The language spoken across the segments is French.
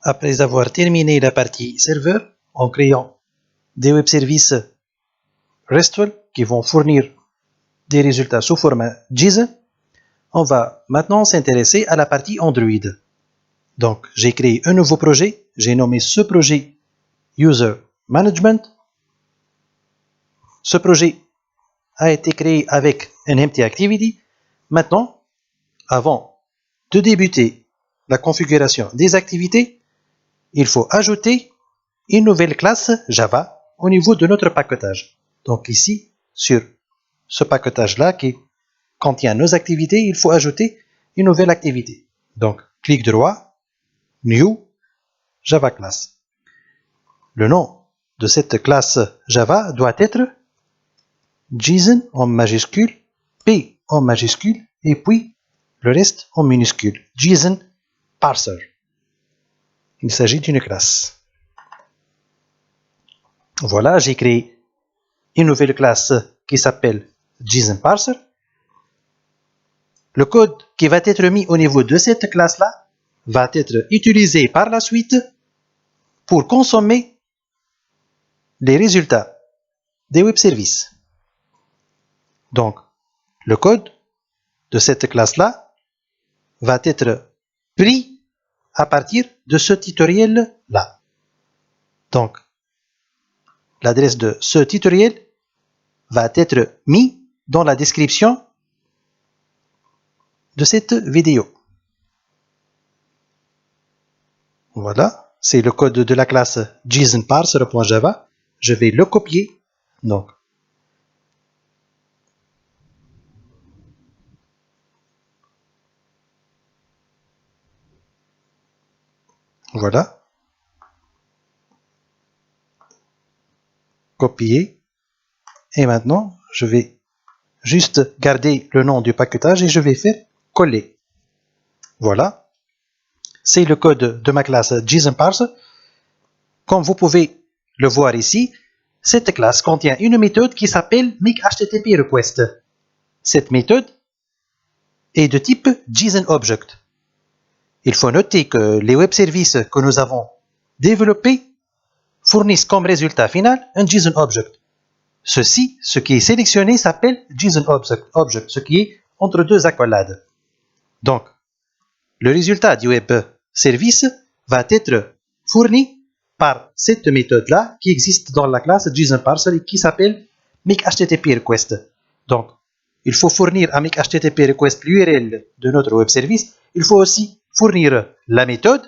Après avoir terminé la partie serveur en créant des web services RESTful qui vont fournir des résultats sous format JSON, on va maintenant s'intéresser à la partie Android. Donc, j'ai créé un nouveau projet, j'ai nommé ce projet User Management. Ce projet a été créé avec un empty activity. Maintenant, avant de débuter la configuration des activités, il faut ajouter une nouvelle classe Java au niveau de notre paquetage. Donc ici, sur ce paquetage-là qui contient nos activités, il faut ajouter une nouvelle activité. Donc, clic droit, New, Java Class. Le nom de cette classe Java doit être JSON en majuscule, P en majuscule, et puis le reste en minuscule. JSON Parser. Il s'agit d'une classe. Voilà, j'ai créé une nouvelle classe qui s'appelle JSON Parser. Le code qui va être mis au niveau de cette classe-là va être utilisé par la suite pour consommer les résultats des web services. Donc, le code de cette classe-là va être pris à partir de ce tutoriel-là. Donc, l'adresse de ce tutoriel va être mise dans la description de cette vidéo. Voilà, c'est le code de la classe JSONParser.java. Je vais le copier. Donc, voilà. Copier. Et maintenant, je vais juste garder le nom du paquetage et je vais faire coller. Voilà. C'est le code de ma classe JSONParser. Comme vous pouvez le voir ici, cette classe contient une méthode qui s'appelle makeHTTPRequest. Cette méthode est de type JSONObject. Il faut noter que les web services que nous avons développés fournissent comme résultat final un JSONObject. Ceci, ce qui est sélectionné, s'appelle JSONObject, ce qui est entre deux accolades. Donc, le résultat du web service va être fourni par cette méthode-là qui existe dans la classe JSONParser et qui s'appelle makeHTTPRequest. Donc, il faut fournir à makeHTTPRequest l'URL de notre web service. Il faut aussi fournir la méthode,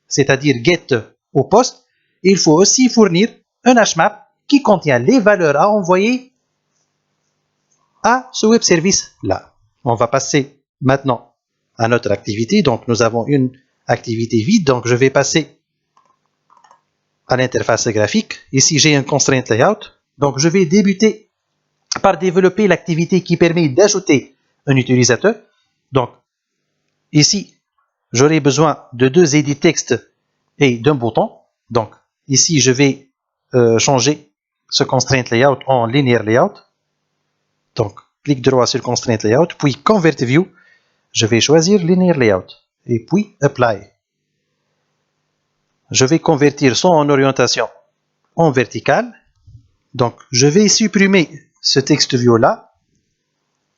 c'est-à-dire get ou post. Et il faut aussi fournir un HMAP qui contient les valeurs à envoyer à ce web service-là. On va passer maintenant à notre activité. Donc, nous avons une activité vide. Donc, je vais passer à l'interface graphique. Ici, j'ai un constraint layout. Donc, je vais débuter par développer l'activité qui permet d'ajouter un utilisateur. Donc, ici, j'aurai besoin de deux edit textes et d'un bouton. Donc, ici, je vais changer ce constraint layout en linear layout. Donc, clic droit sur constraint layout, puis convert view. Je vais choisir linear layout et puis apply. Je vais convertir son orientation en verticale. Donc, je vais supprimer ce text view là.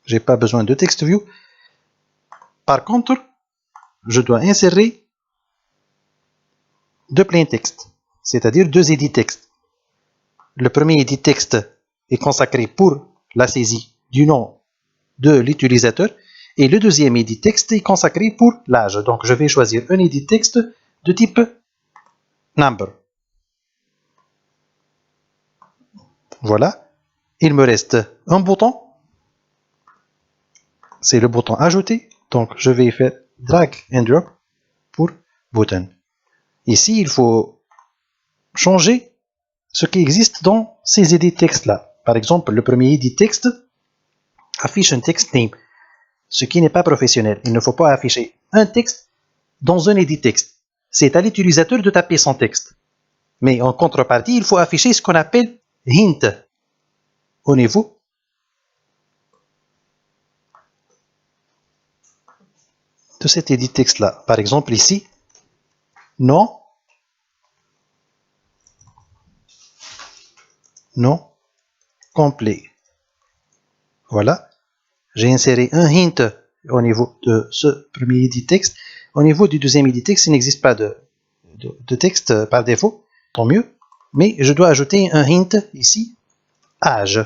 Je n'ai pas besoin de text view. Par contre, je dois insérer deux plain text, c'est-à-dire deux edit text. Le premier edit text est consacré pour la saisie du nom de l'utilisateur et le deuxième edit text est consacré pour l'âge. Donc, je vais choisir un edit text de type number. Voilà. Il me reste un bouton. C'est le bouton ajouter. Donc, je vais faire drag and drop pour button. Ici, il faut changer ce qui existe dans ces edit textes-là. Par exemple, le premier edit text affiche un text name, ce qui n'est pas professionnel. Il ne faut pas afficher un texte dans un edit text. C'est à l'utilisateur de taper son texte. Mais en contrepartie, il faut afficher ce qu'on appelle hint au niveau de cet edit texte-là. Par exemple, ici, nom non complet. Voilà. J'ai inséré un hint au niveau de ce premier edit texte. Au niveau du deuxième edit texte, il n'existe pas de texte par défaut, tant mieux. Mais je dois ajouter un hint ici, âge.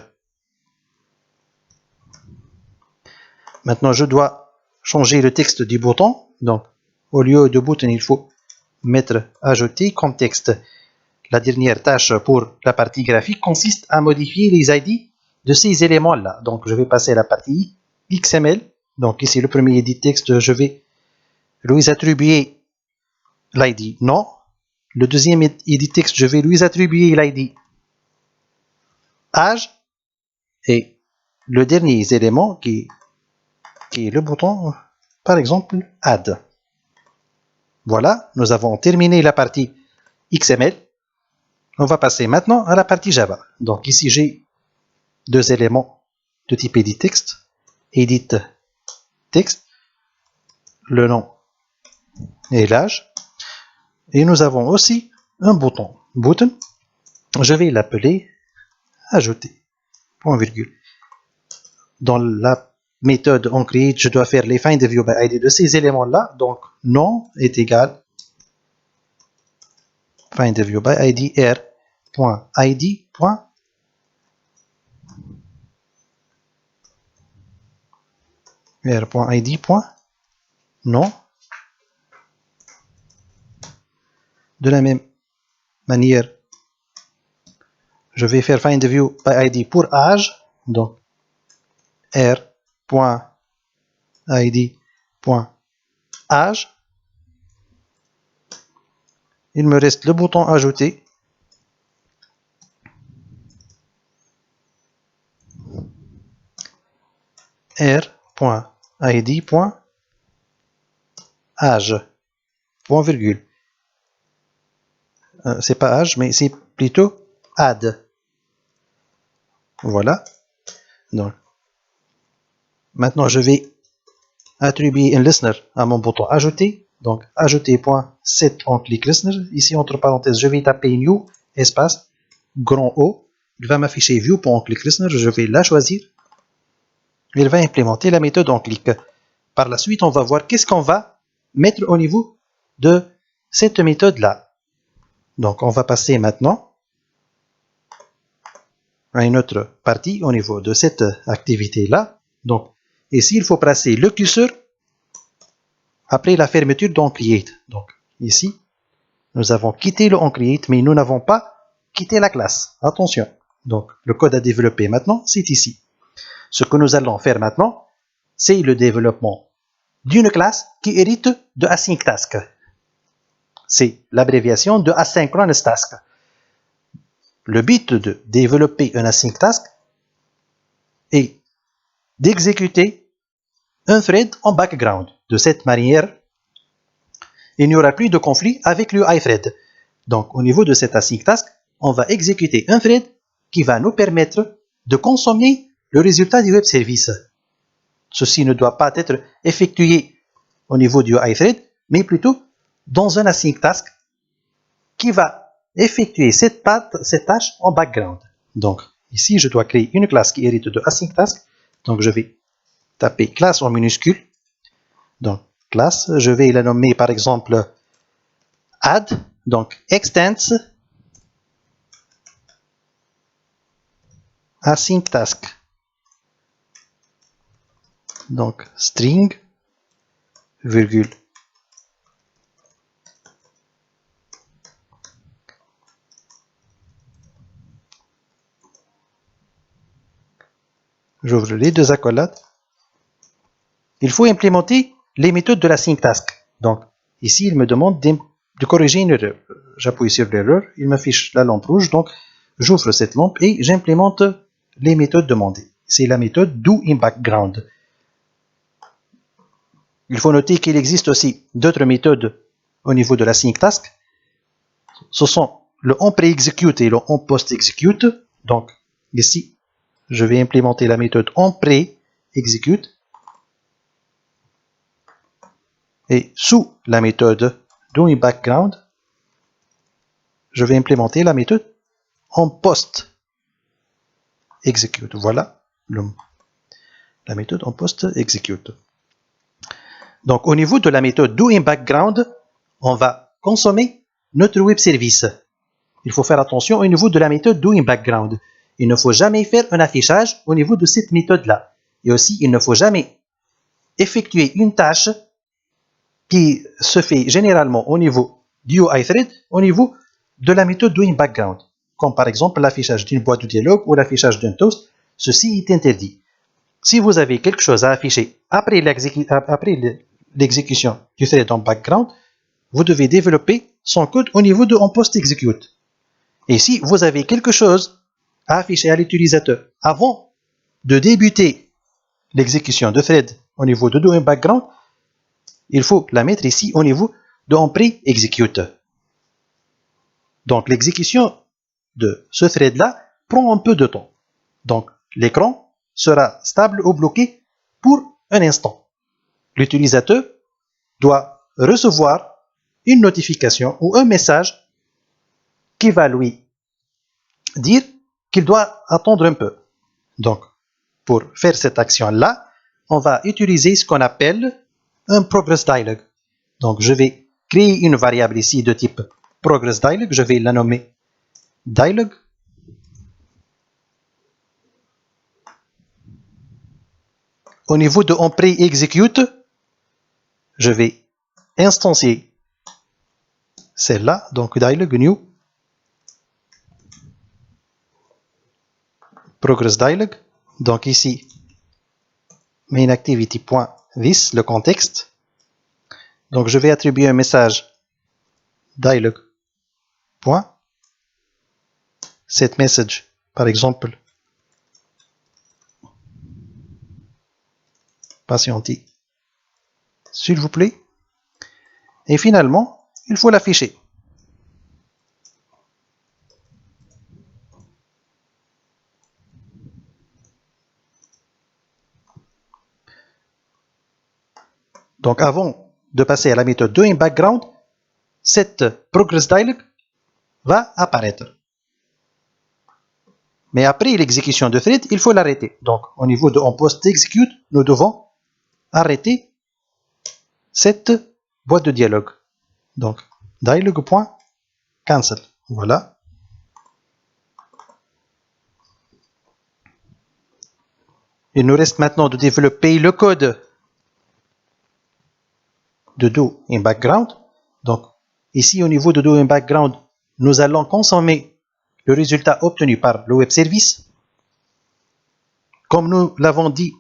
Maintenant, je dois changer le texte du bouton. Donc, au lieu de button, il faut mettre ajouter comme texte. La dernière tâche pour la partie graphique consiste à modifier les ID de ces éléments-là. Donc, je vais passer à la partie XML. Donc, ici, le premier edit texte, je vais lui attribuer l'ID non. Le deuxième edit texte, je vais lui attribuer l'ID âge. Et le dernier élément qui est le bouton, par exemple, add. Voilà, nous avons terminé la partie XML. On va passer maintenant à la partie Java. Donc ici, j'ai deux éléments de type edit text. Edit text, le nom et l'âge. Et nous avons aussi un bouton. Button, je vais l'appeler ajouter. Point virgule. Dans la méthode onCreate, je dois faire les findViewById de ces éléments-là. Donc, nom est égal findViewById r.id. r.id. Non. De la même manière, je vais faire findViewById pour âge. Donc, r.id.âge. Il me reste le bouton ajouter. r.id.âge. Point virgule. C'est pas âge, mais c'est plutôt add. Voilà. Donc, maintenant, je vais attribuer un listener à mon bouton ajouter. Donc, ajouter.set on click listener. Ici, entre parenthèses, je vais taper new, espace, grand O. Il va m'afficher view.onClick listener. Je vais la choisir. Il va implémenter la méthode onClick. Par la suite, on va voir qu'est-ce qu'on va mettre au niveau de cette méthode-là. Donc, on va passer maintenant à une autre partie au niveau de cette activité-là. Donc, ici, il faut placer le curseur après la fermeture d'onCreate. Donc, ici, nous avons quitté le onCreate, mais nous n'avons pas quitté la classe. Attention. Donc, le code à développer maintenant, c'est ici. Ce que nous allons faire maintenant, c'est le développement d'une classe qui hérite de AsyncTask. C'est l'abréviation de Asynchronous Task. Le but de développer un AsyncTask est d'exécuter un thread en background. De cette manière, il n'y aura plus de conflit avec le iThread. Donc, au niveau de cet AsyncTask, on va exécuter un thread qui va nous permettre de consommer le résultat du web service. Ceci ne doit pas être effectué au niveau du iThread, mais plutôt dans un AsyncTask qui va effectuer cette tâche en background. Donc, ici, je dois créer une classe qui hérite de AsyncTask. Donc, je vais taper classe en minuscule. Donc, classe, je vais la nommer par exemple add, donc extends AsyncTask. Donc, string, virgule. J'ouvre les deux accolades. Il faut implémenter les méthodes de l'AsyncTask. Donc, ici, il me demande de corriger une erreur. J'appuie sur l'erreur, il m'affiche la lampe rouge. Donc, j'ouvre cette lampe et j'implémente les méthodes demandées. C'est la méthode doInBackground. Il faut noter qu'il existe aussi d'autres méthodes au niveau de l'AsyncTask. Ce sont le onPreExecute et le onPostExecute. Donc, ici, je vais implémenter la méthode onPreExecute. Et sous la méthode doInBackground, je vais implémenter la méthode onPost. execute. Voilà la méthode en post execute. Donc, au niveau de la méthode doInBackground, on va consommer notre web service. Il faut faire attention au niveau de la méthode doInBackground. Il ne faut jamais faire un affichage au niveau de cette méthode-là. Et aussi, il ne faut jamais effectuer une tâche qui se fait généralement au niveau du UIThread, au niveau de la méthode doInBackground, comme par exemple l'affichage d'une boîte de dialogue ou l'affichage d'un toast. Ceci est interdit. Si vous avez quelque chose à afficher après l'exécution du thread en background, vous devez développer son code au niveau de en post-execute. Et si vous avez quelque chose à afficher à l'utilisateur avant de débuter l'exécution de thread au niveau de doInBackground, il faut la mettre ici au niveau de en pre-execute. Donc l'exécution de ce thread-là prend un peu de temps. Donc l'écran sera stable ou bloqué pour un instant. L'utilisateur doit recevoir une notification ou un message qui va lui dire qu'il doit attendre un peu. Donc, pour faire cette action-là, on va utiliser ce qu'on appelle un progress dialog. Donc, je vais créer une variable ici de type progress dialog. Je vais la nommer dialog. Au niveau de on pre-execute, je vais instancier celle-là, donc dialog new progress dialog. Donc ici, mainActivity.this, le contexte. Donc je vais attribuer un message dialog. Set message, par exemple, patientez, s'il vous plaît. Et finalement, il faut l'afficher. Donc avant de passer à la méthode doInBackground, cette progress dialog va apparaître. Mais après l'exécution de thread, il faut l'arrêter. Donc au niveau de on post execute, nous devons arrêter cette boîte de dialogue. Donc dialog.cancel. Voilà. Il nous reste maintenant de développer le code de doInBackground. Donc ici au niveau de doInBackground, nous allons consommer le résultat obtenu par le web service. Comme nous l'avons dit,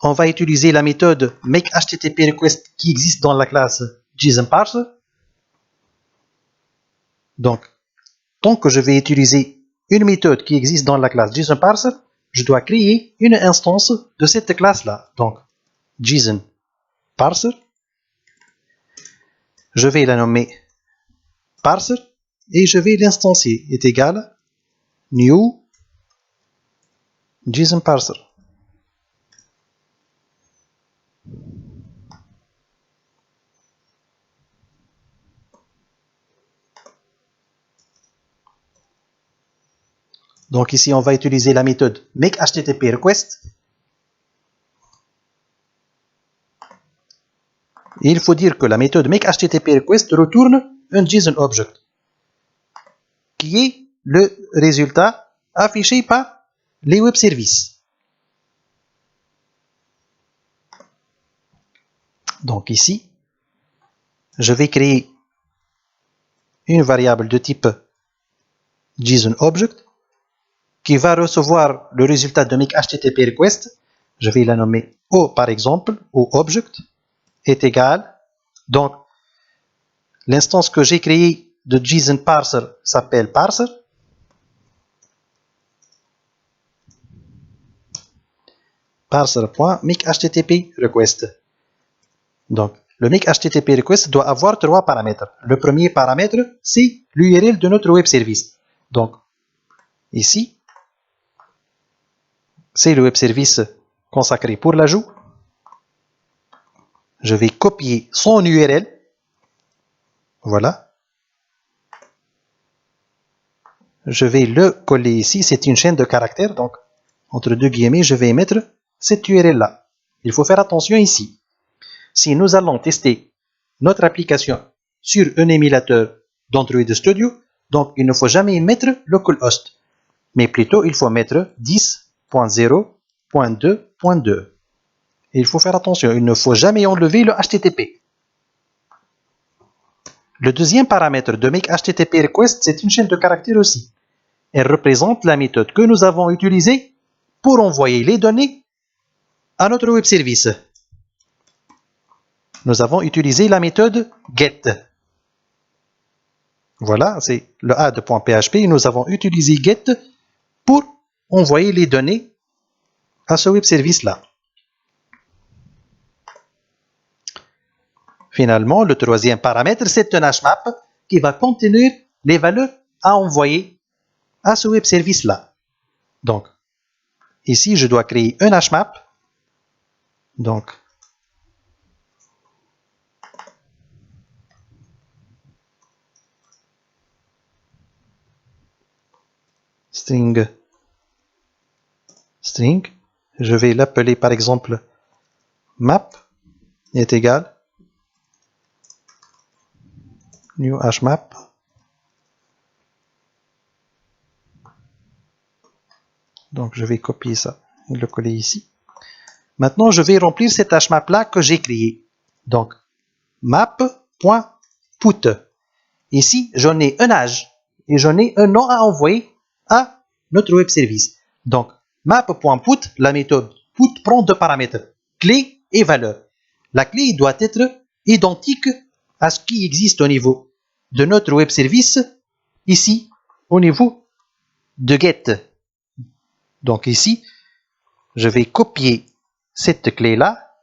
on va utiliser la méthode makeHTTPRequest qui existe dans la classe JSONParser. Donc, tant que je vais utiliser une méthode qui existe dans la classe JSONParser, je dois créer une instance de cette classe-là. Donc, JSONParser. Je vais la nommer parser et je vais l'instancier est égal new JSONParser. Donc ici, on va utiliser la méthode makeHTTPRequest. Et il faut dire que la méthode makeHTTPRequest retourne un JSON-object, qui est le résultat affiché par les web services. Donc ici, je vais créer une variable de type JSON-object qui va recevoir le résultat de makeHTTPRequest. Je vais la nommer O par exemple, ou object est égal. Donc, l'instance que j'ai créée de JSONParser s'appelle parser. Parser.makeHTTPRequest. Donc, le makeHTTPRequest doit avoir trois paramètres. Le premier paramètre, c'est l'URL de notre web service. Donc, ici, c'est le web service consacré pour l'ajout. Je vais copier son URL. Voilà. je vais le coller ici. C'est une chaîne de caractères, donc entre deux guillemets, je vais mettre cette URL-là. Il faut faire attention ici. Si nous allons tester notre application sur un émulateur d'Android Studio, donc il ne faut jamais mettre localhost, mais plutôt il faut mettre 10.0.2.2. Il faut faire attention, il ne faut jamais enlever le HTTP. Le deuxième paramètre de make HTTP request, c'est une chaîne de caractères aussi. Elle représente la méthode que nous avons utilisée pour envoyer les données à notre web service. Nous avons utilisé la méthode get. Voilà, c'est le add.php. Nous avons utilisé get pour envoyer les données à ce web service-là. Finalement, le troisième paramètre, c'est un HMAP qui va contenir les valeurs à envoyer à ce web service-là. Donc, ici, je dois créer un HMAP. Donc, string, je vais l'appeler par exemple map est égal new HMAP. Donc, je vais copier ça et le coller ici. Maintenant, je vais remplir cet HMAP-là que j'ai créé. Donc, map.put. Ici, j'en ai un âge et j'en ai un nom à envoyer à notre web service. Donc, map.put, la méthode put prend deux paramètres, clé et valeur. La clé doit être identique à ce qui existe au niveau de notre web service, ici, au niveau de get. Donc ici, je vais copier cette clé-là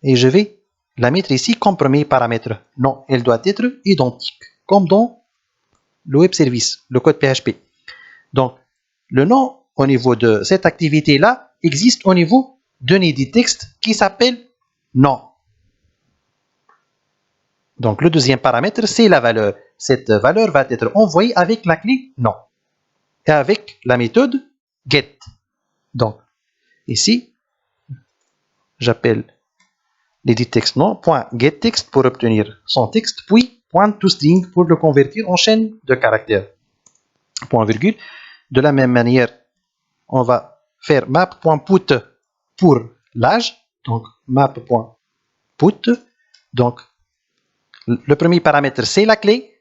et je vais la mettre ici comme premier paramètre. Non, elle doit être identique, comme dans le web service, le code PHP. Donc, le nom au niveau de cette activité-là existe au niveau d'un edit texte qui s'appelle nom. Donc, le deuxième paramètre, c'est la valeur. Cette valeur va être envoyée avec la clé nom et avec la méthode get. Donc, ici, j'appelle l'edit texte nom.getText pour obtenir son texte, puis .toString pour le convertir en chaîne de caractères. Point virgule. De la même manière, on va faire map.put pour l'âge. Donc, map.put. Donc, le premier paramètre, c'est la clé.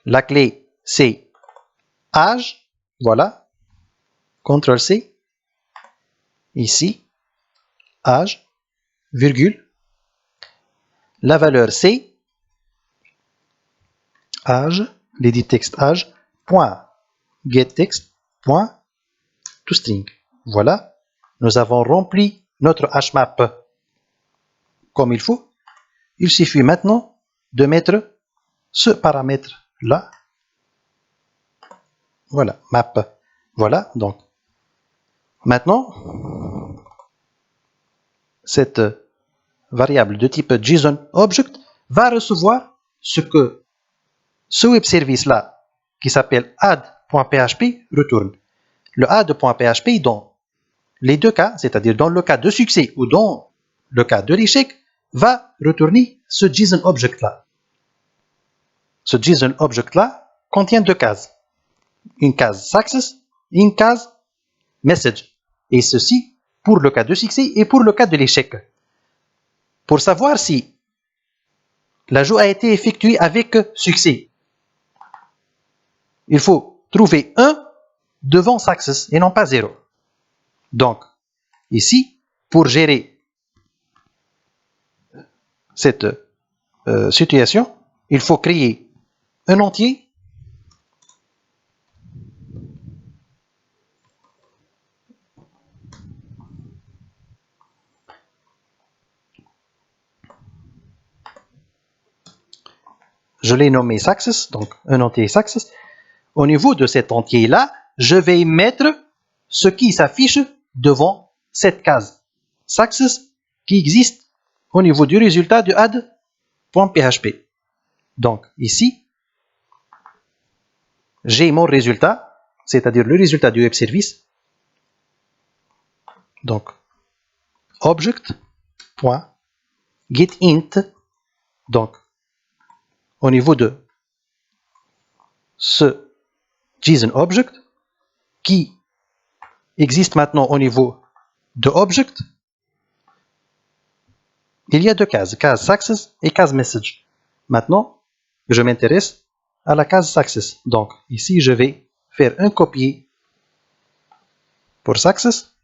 La clé, c'est âge. Voilà. CTRL-C. Ici, âge, virgule. La valeur, c'est âge, l'edit texte âge, point getText, point toString. Voilà. Nous avons rempli notre HMAP comme il faut. Il suffit maintenant de mettre ce paramètre-là. Voilà, map. Voilà, donc. Maintenant, cette variable de type JSON-Object va recevoir ce que ce web service-là, qui s'appelle add.php, retourne. Le add.php, dans les deux cas, c'est-à-dire dans le cas de succès ou dans le cas de l'échec, va retourner ce JSON-Object-là. Ce JSON-Object-là contient deux cases. Une case success et une case message. Et ceci pour le cas de succès et pour le cas de l'échec. Pour savoir si l'ajout a été effectué avec succès, il faut trouver 1 devant success et non pas 0. Donc, ici, pour gérer cette situation, il faut créer un entier je l'ai nommé success, donc un entier success. Au niveau de cet entier-là, je vais mettre ce qui s'affiche devant cette case success qui existe au niveau du résultat de add.php. Donc ici, j'ai mon résultat, c'est-à-dire le résultat du web service. Donc, object.getInt. Donc, au niveau de ce JSON-object qui existe maintenant au niveau de object, il y a deux cases, case success et case message. Maintenant, je m'intéresse à la case success. Donc, ici, je vais faire un copier pour success.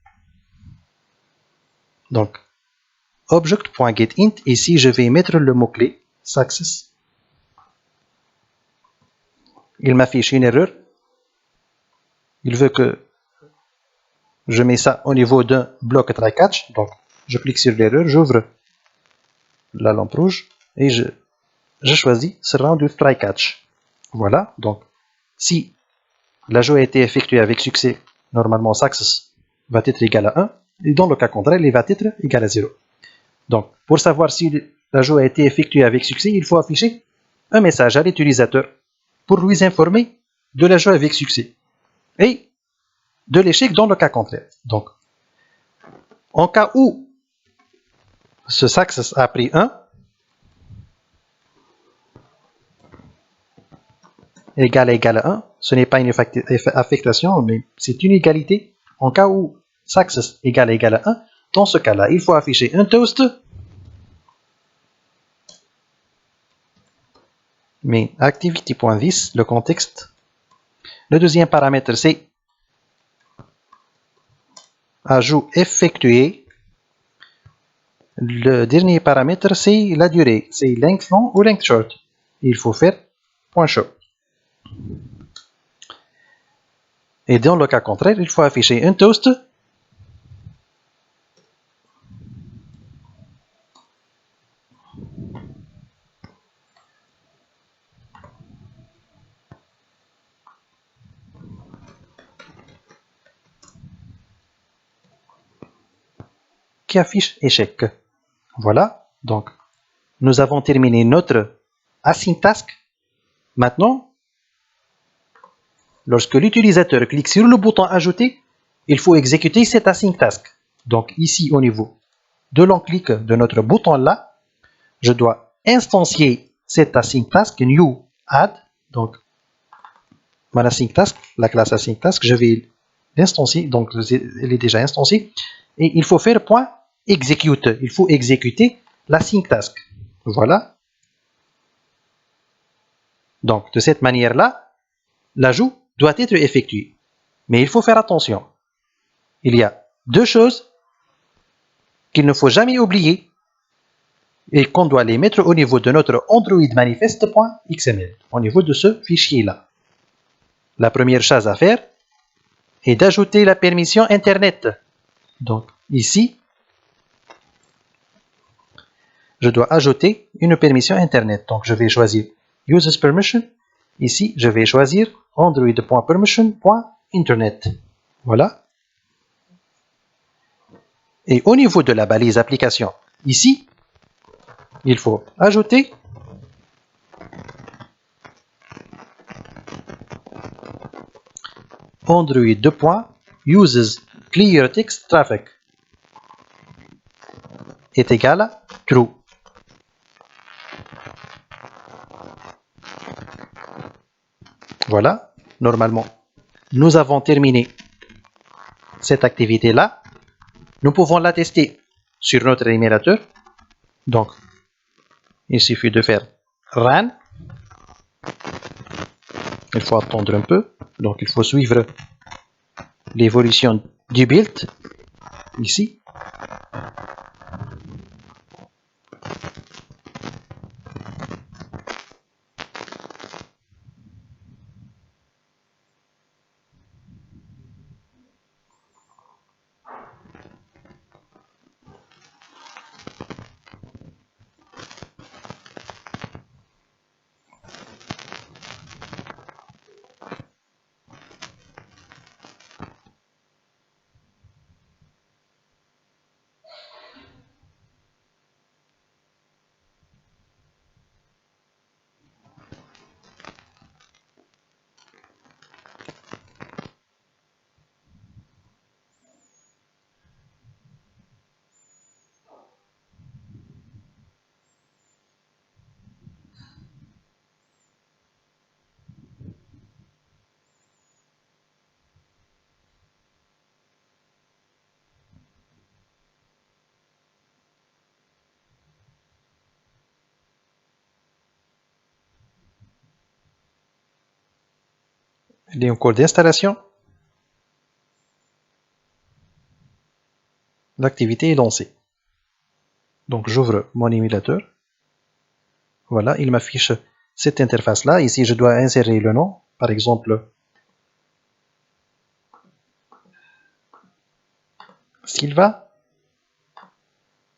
Donc, object.getInt. Ici, je vais mettre le mot-clé success. Il m'affiche une erreur. Il veut que je mette ça au niveau d'un bloc try catch. Donc, je clique sur l'erreur, j'ouvre la lampe rouge et je choisis ce round with try catch. Voilà. Donc, si l'ajout a été effectué avec succès, normalement success va être égal à 1. Et dans le cas contraire, il va être égal à 0. Donc, pour savoir si l'ajout a été effectué avec succès, il faut afficher un message à l'utilisateur pour lui informer de l'ajout avec succès et de l'échec dans le cas contraire. Donc, en cas où ce success a pris 1, égal à 1, ce n'est pas une affectation, mais c'est une égalité. En cas où success égal à 1, dans ce cas-là, il faut afficher un toast, mais activity.this, le contexte. Le deuxième paramètre, c'est ajout effectué. Le dernier paramètre, c'est la durée. C'est length long ou length short. Il faut faire .show. Et dans le cas contraire, il faut afficher un toast qui affiche échec. Voilà, donc nous avons terminé notre async task. Maintenant, lorsque l'utilisateur clique sur le bouton ajouter, il faut exécuter cet async task. Donc ici au niveau de l'enclic de notre bouton là, je dois instancier cet async task new add. Donc mon async task, la classe async task, je vais l'instancier, donc elle est déjà instanciée, et il faut faire point execute. Il faut exécuter l'async task. Voilà. Donc de cette manière-là, l'ajout doit être effectué. Mais il faut faire attention. Il y a deux choses qu'il ne faut jamais oublier et qu'on doit les mettre au niveau de notre Android manifest.xml, au niveau de ce fichier-là. La première chose à faire est d'ajouter la permission Internet. Donc ici, je dois ajouter une permission Internet. Donc je vais choisir Users Permission. Ici, je vais choisir android.permission.internet. Voilà. Et au niveau de la balise application, ici, il faut ajouter Android.UsesClearTextTraffic est égal à true. Voilà, normalement, nous avons terminé cette activité-là. Nous pouvons la tester sur notre émulateur. Donc, il suffit de faire run. Il faut attendre un peu. Donc, il faut suivre l'évolution du build ici. Il est en cours d'installation. L'activité est lancée. Donc j'ouvre mon émulateur. Voilà, il m'affiche cette interface-là. Ici, je dois insérer le nom. Par exemple, Silva.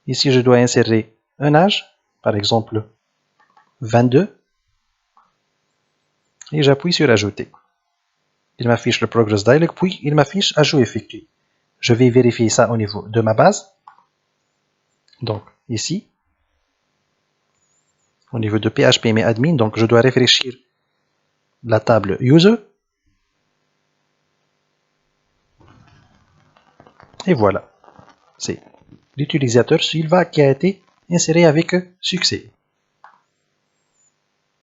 Ici, je dois insérer un âge. Par exemple, 22. Et j'appuie sur Ajouter. Il m'affiche le Progress Dialog, puis il m'affiche Ajout effectué. Je vais vérifier ça au niveau de ma base. Donc, ici, au niveau de phpMyAdmin, donc je dois réfléchir la table User. Et voilà. C'est l'utilisateur Silva qui a été inséré avec succès.